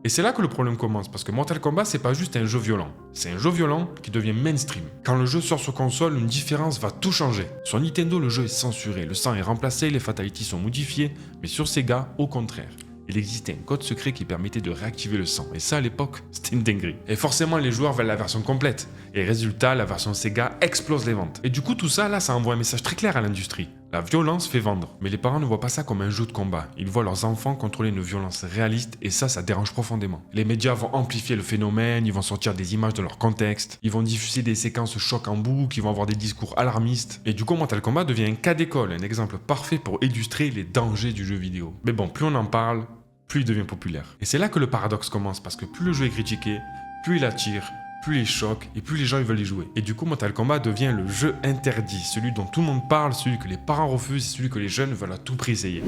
Et c'est là que le problème commence, parce que Mortal Kombat, c'est pas juste un jeu violent. C'est un jeu violent qui devient mainstream. Quand le jeu sort sur console, une différence va tout changer. Sur Nintendo, le jeu est censuré, le sang est remplacé, les fatalities sont modifiées, mais sur Sega, au contraire. Il existait un code secret qui permettait de réactiver le sang, et ça à l'époque, c'était une dinguerie. Et forcément, les joueurs veulent la version complète. Et résultat, la version Sega explose les ventes. Et du coup, tout ça, là, ça envoie un message très clair à l'industrie. La violence fait vendre. Mais les parents ne voient pas ça comme un jeu de combat. Ils voient leurs enfants contrôler une violence réaliste, et ça dérange profondément. Les médias vont amplifier le phénomène, ils vont sortir des images de leur contexte, ils vont diffuser des séquences chocs en boucle, ils vont avoir des discours alarmistes. Et du coup, Mortal Kombat devient un cas d'école, un exemple parfait pour illustrer les dangers du jeu vidéo. Mais bon, plus on en parle, plus il devient populaire. Et c'est là que le paradoxe commence, parce que plus le jeu est critiqué, plus il attire, plus il choque, et plus les gens ils veulent y jouer. Et du coup, Mortal Kombat devient le jeu interdit, celui dont tout le monde parle, celui que les parents refusent, et celui que les jeunes veulent à tout prix essayer.